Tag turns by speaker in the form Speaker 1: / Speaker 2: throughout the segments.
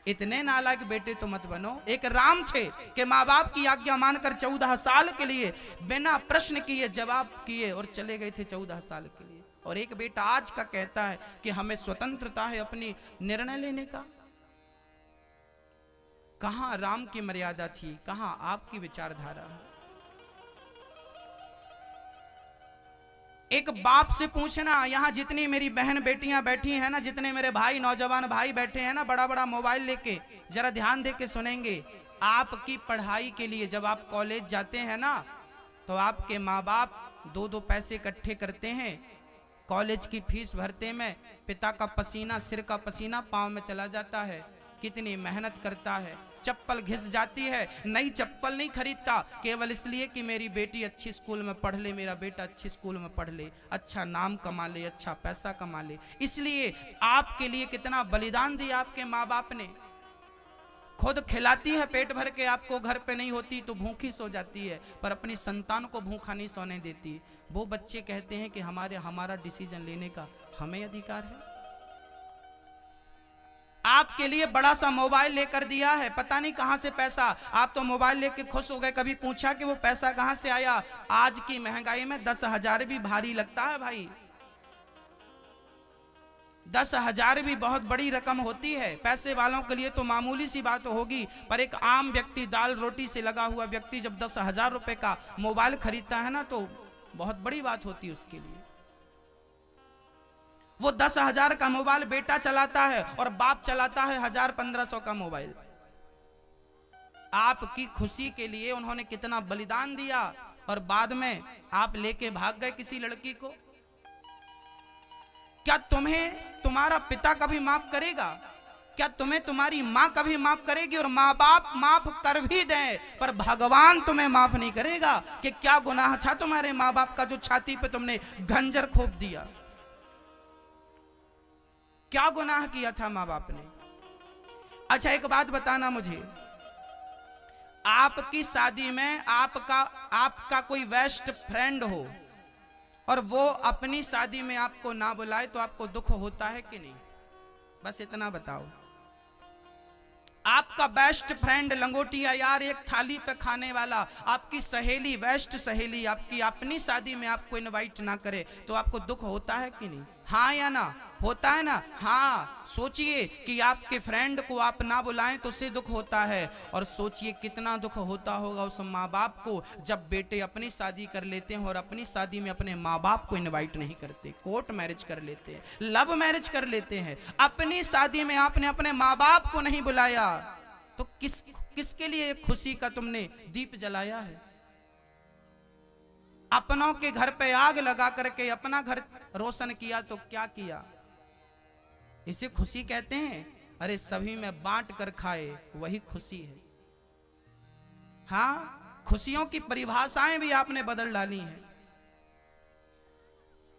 Speaker 1: इतने नालायक बेटे तो मत बनो। एक राम थे कि माँ बाप की आज्ञा मानकर 14 साल के लिए बिना प्रश्न किए जवाब किए और चले गए थे 14 साल के लिए। और एक बेटा आज का कहता है कि हमें स्वतंत्रता है अपनी निर्णय लेने का। कहां राम की मर्यादा थी, कहां आपकी विचारधारा। एक बाप से पूछना, यहां जितनी मेरी बहन बेटियां बैठी हैं ना, जितने मेरे भाई नौजवान भाई बैठे हैं ना बड़ा बड़ा मोबाइल लेके, जरा ध्यान दे के सुनेंगे। आपकी पढ़ाई के लिए जब आप कॉलेज जाते हैं ना, तो आपके माँ बाप दो दो पैसे इकट्ठे करते हैं, कॉलेज की फीस भरते में पिता का पसीना, सिर का पसीना पांव में चला जाता है। कितनी मेहनत करता है, चप्पल घिस जाती है, नई चप्पल नहीं खरीदता केवल इसलिए कि मेरी बेटी अच्छी स्कूल में पढ़ ले, मेरा बेटा अच्छी स्कूल में पढ़ ले, अच्छा नाम कमा ले, अच्छा पैसा कमा ले। इसलिए आपके लिए कितना बलिदान दिया आपके माँ बाप ने। खुद खिलाती है पेट भर के आपको, घर पे नहीं होती तो भूखी सो जाती है, पर अपनी संतान को भूखा नहीं सोने देती। वो बच्चे कहते हैं कि हमारा डिसीजन लेने का हमें अधिकार है। आपके लिए बड़ा सा मोबाइल लेकर दिया है, पता नहीं कहां से पैसा, आप तो मोबाइल लेके खुश हो गए, कभी पूछा कि वो पैसा कहां से आया। आज की महंगाई में 10,000 भी भारी लगता है भाई। 10,000 भी बहुत बड़ी रकम होती है। पैसे वालों के लिए तो मामूली सी बात होगी, पर एक आम व्यक्ति, दाल रोटी से लगा हुआ व्यक्ति जब 10,000 रुपए का मोबाइल खरीदता है ना, तो बहुत बड़ी बात होती है उसके लिए। वो 10,000 का मोबाइल बेटा चलाता है और बाप चलाता है 1,000-1,500 का मोबाइल। आपकी खुशी के लिए उन्होंने कितना बलिदान दिया, और बाद में आप लेके भाग गए किसी लड़की को। क्या तुम्हें तुम्हारा पिता कभी माफ करेगा? क्या तुम्हें तुम्हारी मां कभी माफ करेगी? और माँ बाप माफ कर भी दें पर भगवान तुम्हें माफ नहीं करेगा। कि क्या गुनाह था तुम्हारे माँ बाप का जो छाती पे तुमने खंजर खोप दिया? क्या गुनाह किया था मां बाप ने? अच्छा एक बात बताना मुझे, आपकी शादी में आपका कोई बेस्ट फ्रेंड हो और वो अपनी शादी में आपको ना बुलाए तो आपको दुख होता है कि नहीं? बस इतना बताओ। आपका बेस्ट फ्रेंड लंगोटिया यार, एक थाली पे खाने वाला, आपकी सहेली, बेस्ट सहेली आपकी अपनी शादी में आपको इनवाइट ना करे तो आपको दुख होता है कि नहीं? हाँ या ना? होता है ना? हाँ। सोचिए कि आपके फ्रेंड को आप ना बुलाएं तो उससे दुख होता है, और सोचिए कितना दुख होता होगा उस माँ बाप को जब बेटे अपनी शादी कर लेते हैं और अपनी शादी में अपने माँ बाप को इनवाइट नहीं करते, कोर्ट मैरिज कर लेते हैं, लव मैरिज कर लेते हैं। अपनी शादी में आपने अपने माँ बाप को नहीं बुलाया तो किसके लिए खुशी का तुमने दीप जलाया है? अपनों के घर पे आग लगा करके अपना घर रोशन किया तो क्या किया? इसे खुशी कहते हैं? अरे सभी में बांट कर खाए वही खुशी है। हाँ, खुशियों की परिभाषाएं भी आपने बदल डाली हैं।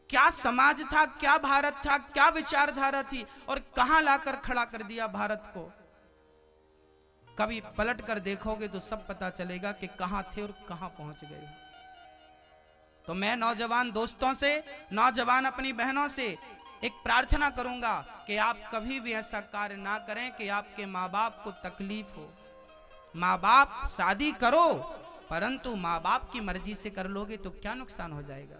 Speaker 1: क्या समाज था, क्या भारत था, क्या विचारधारा थी, और कहां लाकर खड़ा कर दिया भारत को। कभी पलट कर देखोगे तो सब पता चलेगा कि कहां थे और कहां पहुंच गए। तो मैं नौजवान दोस्तों से, नौजवान अपनी बहनों से एक प्रार्थना करूंगा कि आप कभी भी ऐसा कार्य ना करें कि आपके माँ बाप को तकलीफ हो। माँ बाप शादी करो, परंतु माँ बाप की मर्जी से कर लोगे तो क्या नुकसान हो जाएगा?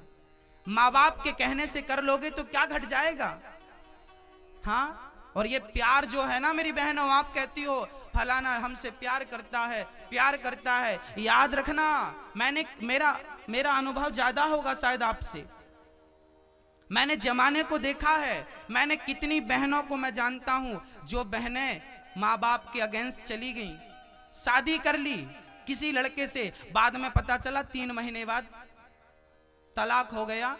Speaker 1: माँ बाप के कहने से कर लोगे तो क्या घट जाएगा? हाँ, और ये प्यार जो है ना मेरी बहनों, आप कहती हो फलाना हमसे प्यार करता है, याद रखना मेरा अनुभव ज्यादा होगा शायद आपसे। मैंने जमाने को देखा है, मैंने कितनी बहनों को मैं जानता हूं जो बहनें माँ बाप के अगेंस्ट चली गई, शादी कर ली किसी लड़के से, बाद में पता चला 3 महीने बाद तलाक हो गया,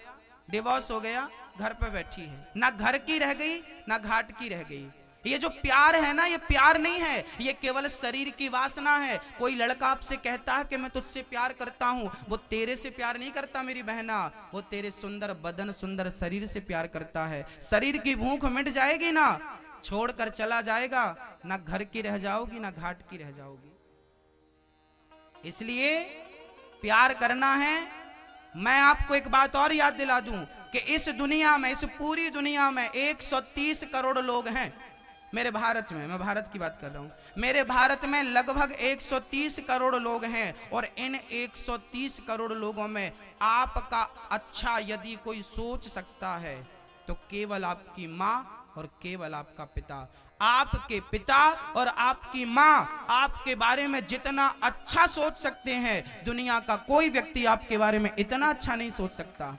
Speaker 1: डिवोर्स हो गया, घर पे बैठी है, ना घर की रह गई ना घाट की रह गई। ये जो प्यार है ना, ये प्यार नहीं है, ये केवल शरीर की वासना है। कोई लड़का आपसे कहता है कि मैं तुझसे प्यार करता हूं, वो तेरे से प्यार नहीं करता मेरी बहना, वो तेरे सुंदर बदन, सुंदर शरीर से प्यार करता है। शरीर की भूख मिट जाएगी ना, छोड़कर चला जाएगा, ना घर की रह जाओगी ना घाट की रह जाओगी। इसलिए प्यार करना है। मैं आपको एक बात और याद दिला दूं कि इस दुनिया में, इस पूरी दुनिया में 130 करोड़ लोग हैं। मेरे भारत में, मैं भारत की बात कर रहा हूं, मेरे भारत में लगभग 130 करोड़ लोग हैं और इन 130 करोड़ लोगों में आपका अच्छा यदि कोई सोच सकता है तो केवल आपकी मां और केवल आपका पिता। आपके पिता और आपकी मां आपके बारे में जितना अच्छा सोच सकते हैं, दुनिया का कोई व्यक्ति आपके बारे में इतना अच्छा नहीं सोच सकता।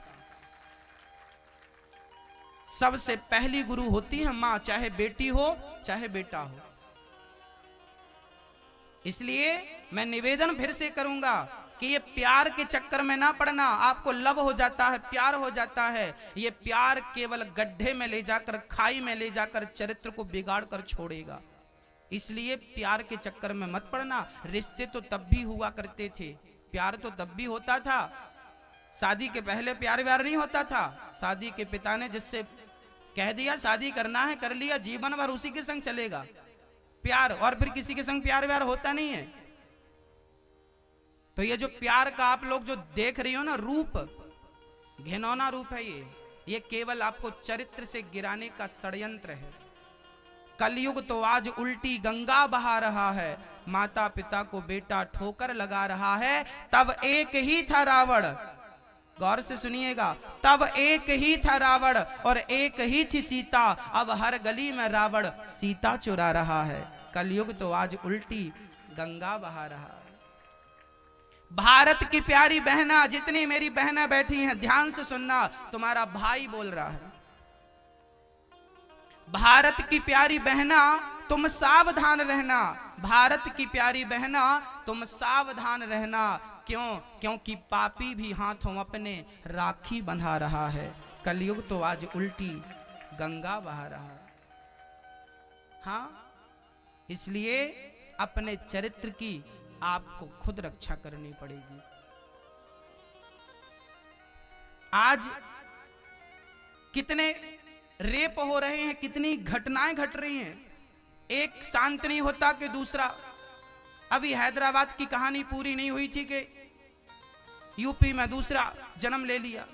Speaker 1: सबसे पहली गुरु होती है मां, चाहे बेटी हो चाहे बेटा हो। इसलिए मैं निवेदन फिर से करूंगा कि ये प्यार के चक्कर में ना पड़ना। आपको लव हो जाता है, प्यार हो जाता है, ये प्यार केवल गड्ढे में ले जाकर, खाई में ले जाकर चरित्र को बिगाड़ कर छोड़ेगा। इसलिए प्यार के चक्कर में मत पड़ना। रिश्ते तो तब भी हुआ करते थे, प्यार तो तब भी होता था। शादी के पहले प्यार व्यार नहीं होता था। शादी के पिता ने जिससे कह दिया शादी करना है, कर लिया, जीवन भर उसी के संग चलेगा प्यार, और फिर किसी के संग प्यार व्यार होता नहीं है। तो ये जो प्यार का आप लोग जो देख रही हो ना रूप, घिनौना रूप है ये केवल आपको चरित्र से गिराने का षड्यंत्र है। कलयुग तो आज उल्टी गंगा बहा रहा है, माता पिता को बेटा ठोकर लगा रहा है। तब एक ही था रावण, गौर से सुनिएगा, तब एक ही था रावण और एक ही थी सीता। अब हर गली में रावण सीता चुरा रहा है। कलयुग तो आज उल्टी गंगा बहा रहा है। भारत की प्यारी बहना, जितनी मेरी बहनें बैठी हैं ध्यान से सुनना, तुम्हारा भाई बोल रहा है। भारत की प्यारी बहना तुम सावधान रहना, भारत की प्यारी बहना तुम सावधान रहना। क्यों? क्योंकि पापी भी हाथों अपने राखी बंधा रहा है। कलयुग तो आज उल्टी गंगा बहा रहा है। हाँ, इसलिए अपने चरित्र की आपको खुद रक्षा करनी पड़ेगी। आज कितने रेप हो रहे हैं, कितनी घटनाएं घट रही हैं, एक शांत नहीं होता कि दूसरा। अभी हैदराबाद की कहानी पूरी नहीं हुई थी कि यूपी में दूसरा जन्म ले लिया,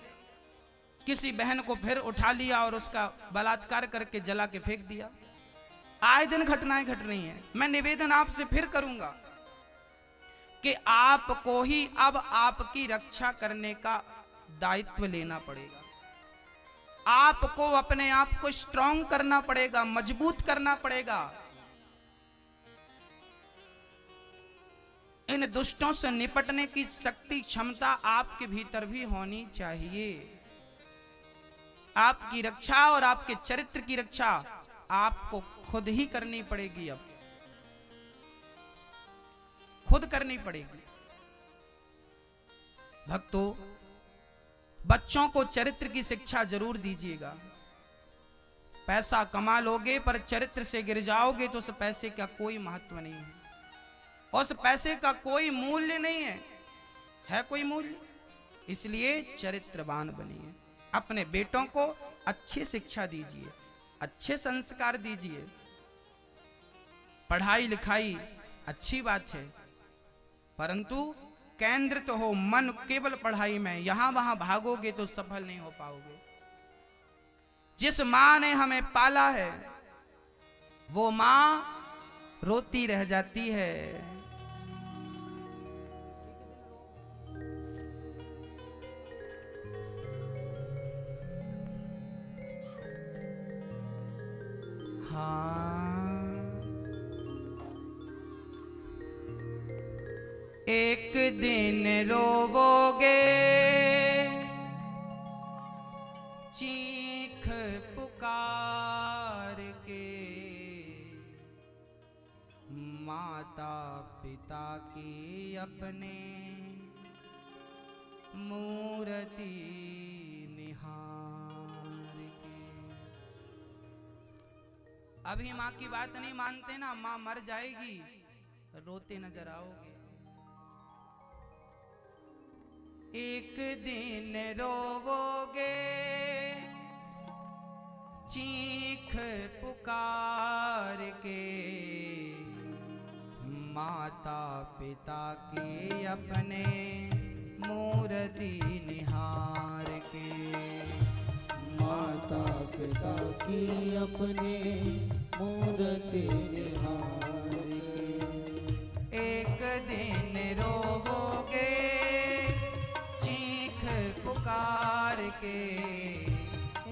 Speaker 1: किसी बहन को फिर उठा लिया और उसका बलात्कार करके जला के फेंक दिया। आए दिन घटनाएं घट रही हैं। मैं निवेदन आपसे फिर करूंगा कि आपको ही अब आपकी रक्षा करने का दायित्व लेना पड़ेगा। आपको अपने आप को स्ट्रांग करना पड़ेगा, मजबूत करना पड़ेगा। इन दुष्टों से निपटने की शक्ति, क्षमता आपके भीतर भी होनी चाहिए। आपकी रक्षा और आपके चरित्र की रक्षा आपको खुद ही करनी पड़ेगी, अब खुद करनी पड़ेगी। भक्तों, बच्चों को चरित्र की शिक्षा जरूर दीजिएगा। पैसा कमा लोगे पर चरित्र से गिर जाओगे तो उस पैसे का कोई महत्व नहीं है, उस पैसे का कोई मूल्य नहीं है कोई मूल्य। इसलिए चरित्रवान बनिए। अपने बेटों को अच्छी शिक्षा दीजिए, अच्छे संस्कार दीजिए। पढ़ाई लिखाई अच्छी बात है, परंतु केंद्रित हो मन केवल पढ़ाई में। यहां वहां भागोगे तो सफल नहीं हो पाओगे। जिस मां ने हमें पाला है वो मां रोती रह जाती है। एक दिन रोवोगे चीख पुकार के, माता पिता की अपने मूर्ति निहार के। अभी माँ की बात नहीं मानते ना, माँ मर जाएगी, रोते नजर आओगे। एक दिन रोवोगे चीख पुकार के, माता पिता की अपने मूर्ति निहार के।
Speaker 2: माता पिता की अपने मूर्ति निहार के।
Speaker 1: एक दिन रोवोगे चीख पुकार के,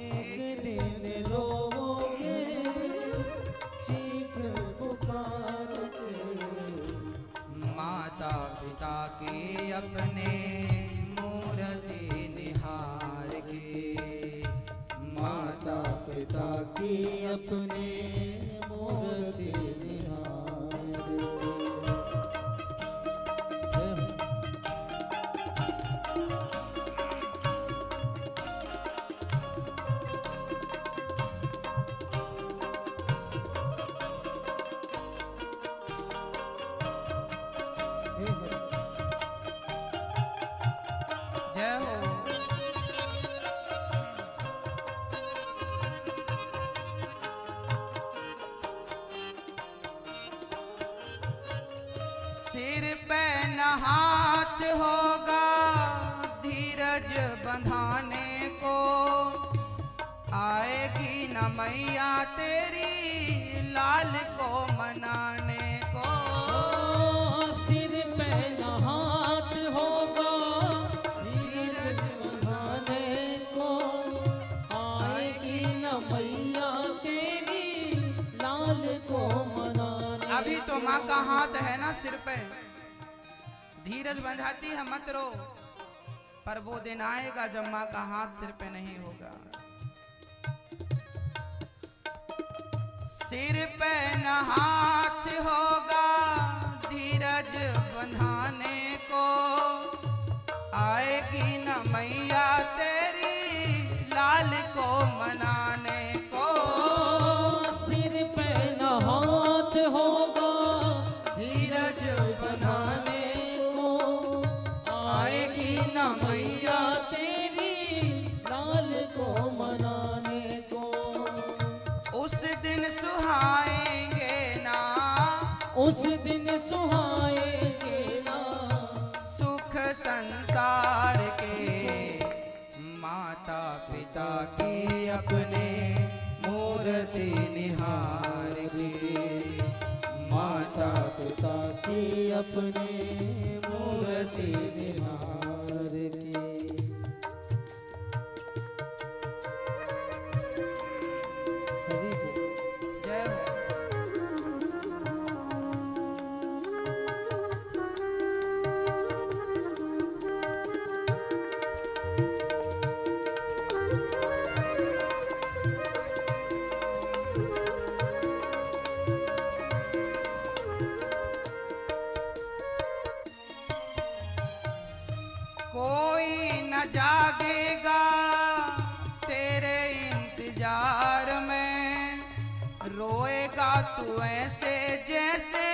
Speaker 2: एक दिन रोवोगे चीख पुकार के।
Speaker 1: माता पिता के अपने मूर्ति निहार के,
Speaker 2: माता पिता की अपने मूर्ति निहार के।
Speaker 1: जय हो। सिर पे न हाथ होगा धीरज बंधाने को, आएगी न मैया तेरी लाल को मनाने को।
Speaker 2: सिर पे न हाथ होगा धीरज बंधाने को, आएगी न मैया तेरी लाल को मनाने।
Speaker 1: अभी तो माँ का हाथ है ना सिर पे, धीरज बंधाती है मत रो, पर वो दिन आएगा जब माँ का हाथ सिर पे नहीं होगा। सिर पे न हाथ होगा धीरज बंधाने को, आएगी न मैया तेरी लाल को मनाने को।
Speaker 2: सिर पे न हाथ होगा
Speaker 1: धीरज
Speaker 2: बनाने को, आएगी न मैया तेरी लाल को मनाने को।
Speaker 1: उस दिन सुहाएंगे ना,
Speaker 2: उस दिन सुहाएंगे ना
Speaker 1: सुख संसार के। माता पिता की अपने मूर्ति निहार के,
Speaker 2: माता पिता की अपने मूर्ति निहार के। हरि बोल।
Speaker 1: जय हो। कोई न जागेगा तेरे इंतजार में, रोएगा तू ऐसे जैसे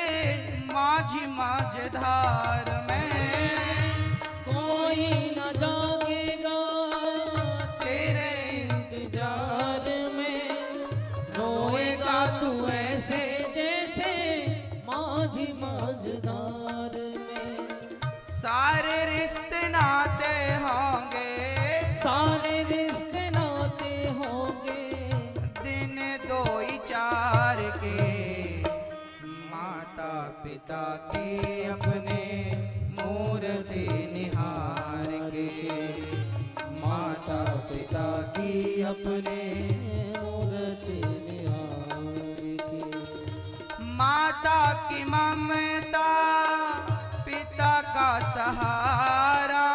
Speaker 1: माझी माझधार में।
Speaker 2: कोई न जागेगा
Speaker 1: तेरे
Speaker 2: इंतजार में,
Speaker 1: रोएगा तू
Speaker 2: ऐसे जैसे माझी माझदार में।
Speaker 1: सारे रिश्ते नाते होंगे,
Speaker 2: सारे रिश्ते नाते होंगे
Speaker 1: दिन दो ही चार के। माता पिता की अपने मूर्ति निहार के,
Speaker 2: माता पिता की अपने मूर्ति निहार के।
Speaker 1: माता की ममता पिता का सहारा,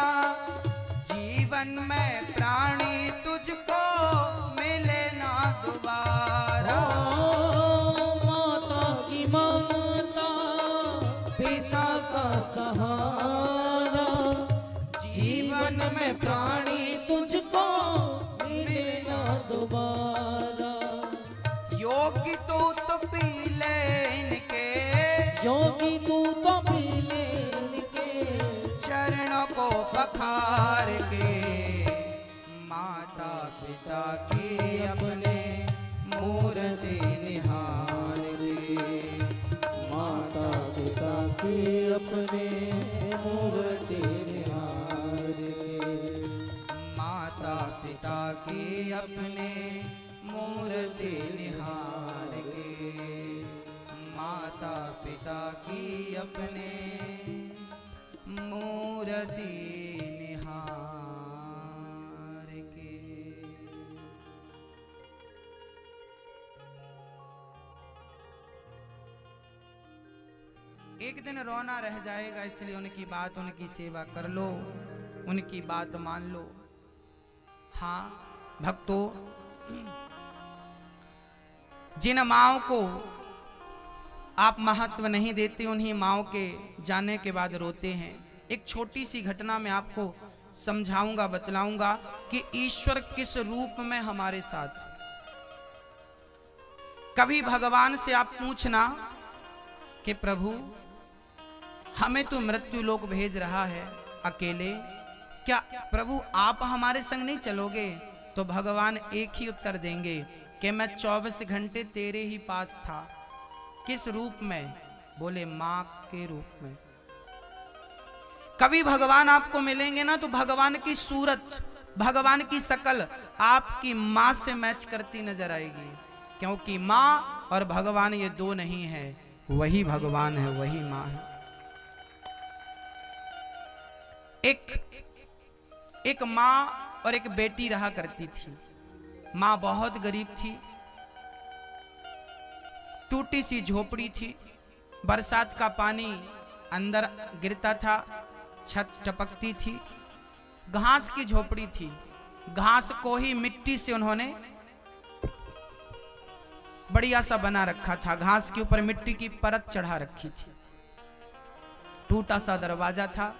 Speaker 1: जीवन में प्राणी तुझको मिले ना दोबारा।
Speaker 2: माता की ममता पिता का सहारा, जीवन में प्राणी तुझको मिले ना दोबारा।
Speaker 1: योगी तो पी ले इनके,
Speaker 2: योगी तू तो पी ले इनके
Speaker 1: चरणों को पखार के। माता पिता की अपने मूर्ति निहार के,
Speaker 2: माता पिता की अपने मूर्ति निहार के।
Speaker 1: माता पिता की अपने मूर्ति निहार के। पिता की अपने मूर्ति निहार के। एक दिन रोना रह जाएगा, इसलिए उनकी बात, उनकी सेवा कर लो, उनकी बात मान लो। हाँ भक्तों, जिन माओं को आप महत्व नहीं देते, उन्हीं माओं के जाने के बाद रोते हैं। एक छोटी सी घटना में आपको समझाऊंगा, बतलाऊंगा कि ईश्वर किस रूप में हमारे साथ। कभी भगवान से आप पूछना कि प्रभु हमें तो मृत्यु लोक भेज रहा है अकेले, क्या प्रभु आप हमारे संग नहीं चलोगे? तो भगवान एक ही उत्तर देंगे कि मैं 24 घंटे तेरे ही पास था। किस रूप में? बोले मां के रूप में। कभी भगवान आपको मिलेंगे ना तो भगवान की सूरत, भगवान की शकल आपकी मां से मैच करती नजर आएगी, क्योंकि मां और भगवान ये दो नहीं है, वही भगवान है, वही मां है। एक मां और एक बेटी रहा करती थी। मां बहुत गरीब थी, टूटी सी झोपड़ी थी, बरसात का पानी अंदर गिरता था, छत टपकती थी, घास की झोपड़ी थी। घास को ही मिट्टी से उन्होंने बढ़िया सा बना रखा था, घास के ऊपर मिट्टी की परत चढ़ा रखी थी। टूटा सा दरवाजा था।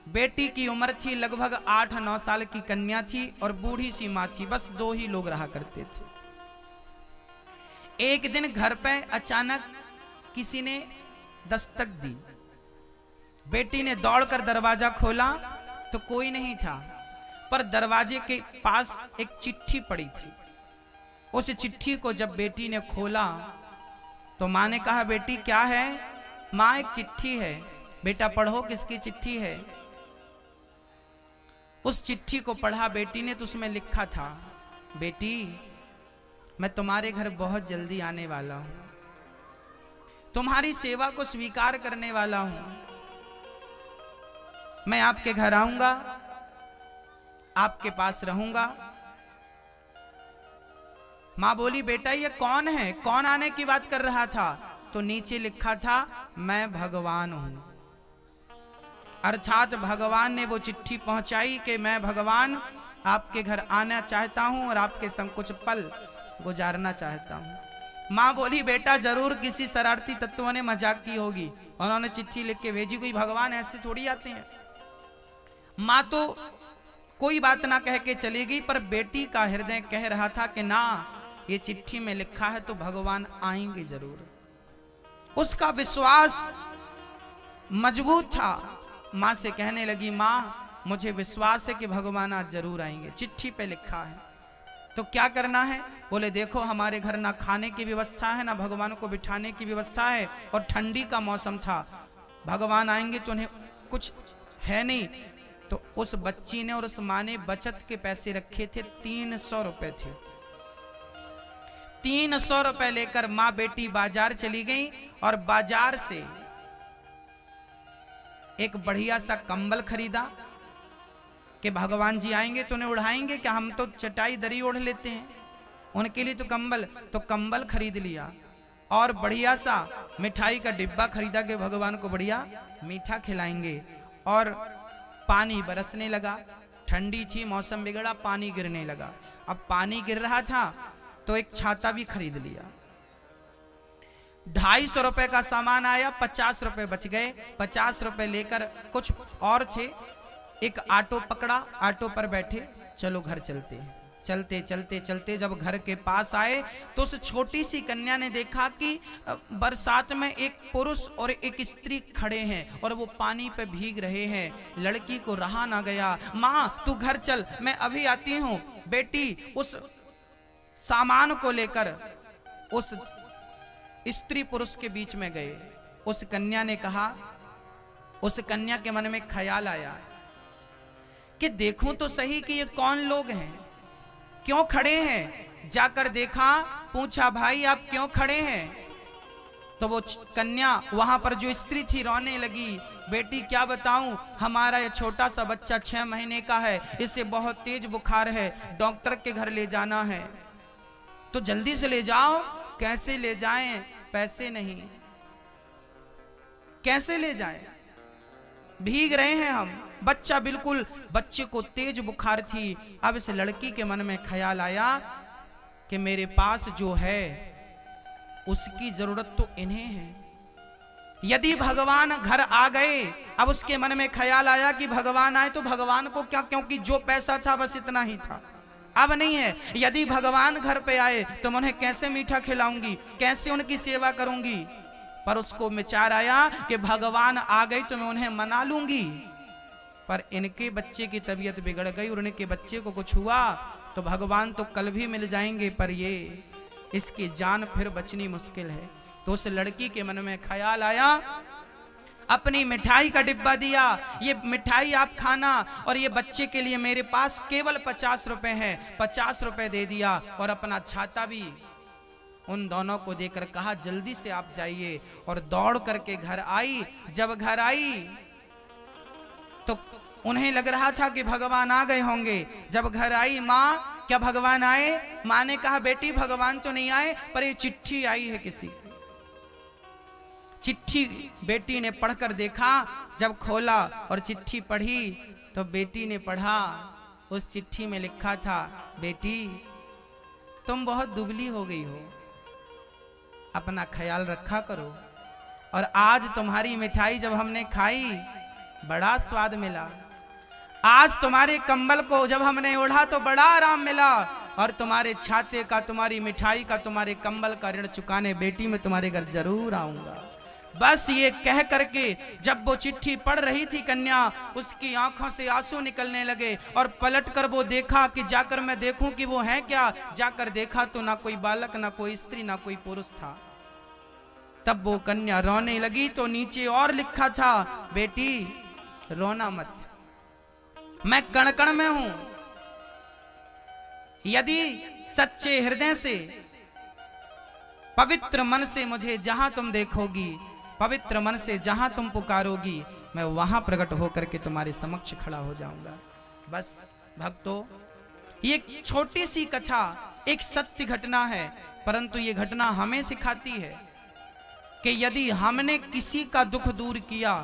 Speaker 1: बेटी की उम्र थी लगभग 8-9 साल की कन्या थी और बूढ़ी सी मां थी, बस दो ही लोग रहा करते थे। एक दिन घर पे अचानक किसी ने दस्तक दी। बेटी ने दौड़कर दरवाजा खोला तो कोई नहीं था, पर दरवाजे के पास एक चिट्ठी पड़ी थी। उस चिट्ठी को जब बेटी ने खोला तो मां ने कहा, बेटी क्या है? मां एक चिट्ठी है। बेटा पढ़ो, किसकी चिट्ठी है? उस चिट्ठी को पढ़ा बेटी ने तो उसमें लिखा था, बेटी मैं तुम्हारे घर बहुत जल्दी आने वाला हूं, तुम्हारी सेवा को स्वीकार करने वाला हूं। मैं आपके घर आऊंगा, आपके पास रहूंगा। मां बोली, बेटा ये कौन है? कौन आने की बात कर रहा था? तो नीचे लिखा था, मैं भगवान हूं। अर्थात भगवान ने वो चिट्ठी पहुंचाई कि मैं भगवान आपके घर आना चाहता हूं और आपके संग कुछ पल गुजारना चाहता हूं। मां बोली, बेटा जरूर किसी शरारती तत्वों ने मजाक की होगी, उन्होंने चिट्ठी लिख के भेजी, कोई भगवान ऐसे थोड़ी आते हैं। मां तो कोई बात ना कह के चली गई, पर बेटी का हृदय कह रहा था कि ना, ये चिट्ठी में लिखा है तो भगवान आएंगे जरूर। उसका विश्वास मजबूत था। मां से कहने लगी, मां मुझे विश्वास है कि भगवान आज जरूर आएंगे, चिट्ठी पे लिखा है। तो क्या करना है? बोले, देखो हमारे घर ना खाने की व्यवस्था है, ना भगवान को बिठाने की व्यवस्था है, और ठंडी का मौसम था, भगवान आएंगे तो उन्हें कुछ है नहीं। तो उस बच्ची ने और उस मां ने बचत के पैसे रखे थे, 300 रुपए थे। 300 रुपए लेकर मां बेटी बाजार चली गई और बाजार से एक बढ़िया सा कंबल खरीदा कि भगवान जी आएंगे तो उन्हें उड़ाएंगे, क्या हम तो चटाई दरी ओढ़ लेते हैं, उनके लिए तो कंबल खरीद लिया। और बढ़िया सा मिठाई का डिब्बा खरीदा कि भगवान को बढ़िया मीठा खिलाएंगे। और पानी बरसने लगा, ठंडी थी, मौसम बिगड़ा, पानी गिरने लगा। अब पानी गिर रहा था तो एक छाता भी खरीद लिया। 250 रुपए का सामान आया, 50 रुपए बच गए। 50 रुपए लेकर कुछ और थे, एक ऑटो पकड़ा, ऑटो पर बैठे, चलो घर चलते हैं। चलते चलते चलते जब घर के पास आए तो उस छोटी सी कन्या ने देखा कि बरसात में एक पुरुष और एक स्त्री खड़े हैं और वो पानी पे भीग रहे हैं। लड़की को रहा ना गया, माँ तू घर चल, मैं अभी आती हूँ। बेटी उस सामान को लेकर उस स्त्री पुरुष के बीच में गए। उस कन्या ने कहा, उस कन्या के मन में ख्याल आया कि देखूं तो सही कि ये कौन लोग हैं, क्यों खड़े हैं। जाकर देखा, पूछा भाई आप क्यों खड़े हैं। तो वो कन्या वहां पर जो स्त्री थी रोने लगी, बेटी क्या बताऊं, हमारा ये छोटा सा बच्चा 6 महीने का है, इसे बहुत तेज बुखार है, डॉक्टर के घर ले जाना है, तो जल्दी से ले जाओ। कैसे ले जाएं, पैसे नहीं, कैसे ले जाएं, भीग रहे हैं हम। बच्चा बिल्कुल, बच्चे को तेज बुखार थी। अब इस लड़की के मन में ख्याल आया कि मेरे पास जो है उसकी जरूरत तो इन्हें है, यदि भगवान घर आ गए। अब उसके मन में ख्याल आया कि भगवान आए तो भगवान को क्या, क्योंकि जो पैसा था बस इतना ही था, अब नहीं है। यदि भगवान घर पे आए तो मैं उन्हें कैसे मीठा खिलाऊंगी, कैसे उनकी सेवा करूंगी। पर उसको विचार आया कि भगवान आ गए तो मैं उन्हें मना लूंगी, पर इनके बच्चे की तबीयत बिगड़ गई और इनके बच्चे को कुछ हुआ तो भगवान तो कल भी मिल जाएंगे, पर ये इसकी जान फिर बचनी मुश्किल है। तो उस लड़की के मन में ख्याल आया, अपनी मिठाई का डिब्बा दिया, ये मिठाई आप खाना, और ये बच्चे के लिए मेरे पास केवल 50 रुपए हैं, 50 रुपए दे दिया, और अपना छाता भी उन दोनों को देकर कहा जल्दी से आप जाइए, और दौड़ करके घर आई। जब घर आई तो उन्हें लग रहा था कि भगवान आ गए होंगे। जब घर आई, माँ क्या भगवान आए? माँ ने कहा बेटी भगवान तो नहीं आए, पर ये चिट्ठी आई है किसी। चिट्ठी बेटी ने पढ़कर देखा, जब खोला और चिट्ठी पढ़ी तो बेटी ने पढ़ा, उस चिट्ठी में लिखा था, बेटी तुम बहुत दुबली हो गई हो, अपना ख्याल रखा करो, और आज तुम्हारी मिठाई जब हमने खाई बड़ा स्वाद मिला, आज तुम्हारे कंबल को जब हमने ओढ़ा तो बड़ा आराम मिला, और तुम्हारे छाते का, तुम्हारी मिठाई का, तुम्हारे कंबल का ऋण चुकाने बेटी मैं तुम्हारे घर जरूर आऊंगा। बस ये कह करके जब वो चिट्ठी पढ़ रही थी कन्या, उसकी आंखों से आंसू निकलने लगे, और पलट कर वो देखा कि जाकर मैं देखूं कि वो है क्या। जाकर देखा तो ना कोई बालक, ना कोई स्त्री, ना कोई पुरुष था। तब वो कन्या रोने लगी तो नीचे और लिखा था, बेटी रोना मत, मैं कण कण में हूं, यदि सच्चे हृदय से, पवित्र मन से मुझे जहां तुम देखोगी, पवित्र मन से जहां तुम पुकारोगी, मैं वहां प्रकट होकर के तुम्हारे समक्ष खड़ा हो जाऊंगा। बस भक्तों, ये छोटी सी कथा एक सत्य घटना है, परंतु ये घटना हमें सिखाती है कि यदि हमने किसी का दुख दूर किया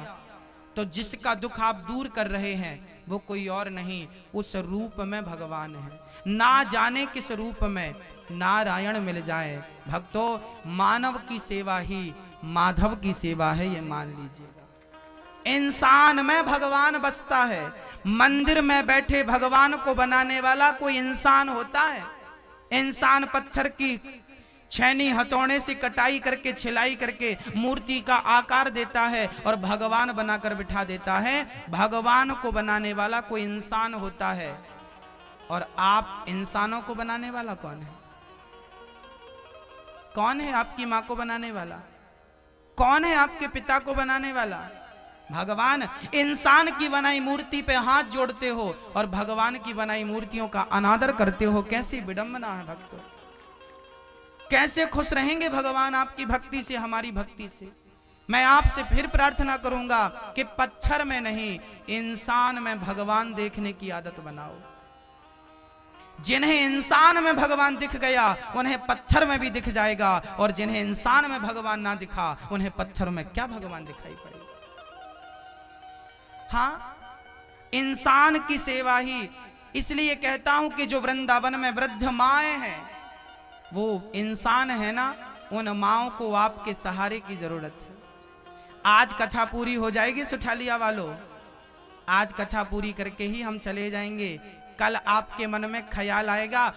Speaker 1: तो जिसका दुख आप दूर कर रहे हैं वो कोई और नहीं, उस रूप में भगवान है। ना जाने किस रूप में नारायण मिल जाए। भक्तों, मानव की सेवा ही माधव की सेवा है, ये मान लीजिएगा। इंसान में भगवान बसता है। मंदिर में बैठे भगवान को बनाने वाला कोई इंसान होता है? इंसान पत्थर की छैनी हथौड़े से कटाई करके, छिलाई करके मूर्ति का आकार देता है और भगवान बनाकर बिठा देता है। भगवान को बनाने वाला कोई इंसान होता है। और आप इंसानों को बनाने वाला कौन है? कौन है आपकी मां को बनाने वाला? कौन है आपके पिता को बनाने वाला? भगवान। इंसान की बनाई मूर्ति पे हाथ जोड़ते हो और भगवान की बनाई मूर्तियों का अनादर करते हो। कैसी विडंबना है भक्तों। कैसे खुश रहेंगे भगवान आपकी भक्ति से, हमारी भक्ति से। मैं आपसे फिर प्रार्थना करूंगा कि पत्थर में नहीं, इंसान में भगवान देखने की आदत बनाओ। जिन्हें इंसान में भगवान दिख गया उन्हें पत्थर में भी दिख जाएगा, और जिन्हें इंसान में भगवान ना दिखा उन्हें पत्थर में क्या भगवान दिखाई पड़ेगा। हाँ, इंसान की सेवा ही, इसलिए कहता हूं कि जो वृंदावन में वृद्ध माएं हैं वो इंसान है ना, उन माओं को आपके सहारे की जरूरत है। आज कथा पूरी हो जाएगी सुठालिया वालों, आज कथा पूरी करके ही हम चले जाएंगे। कल आपके मन में ख्याल आएगा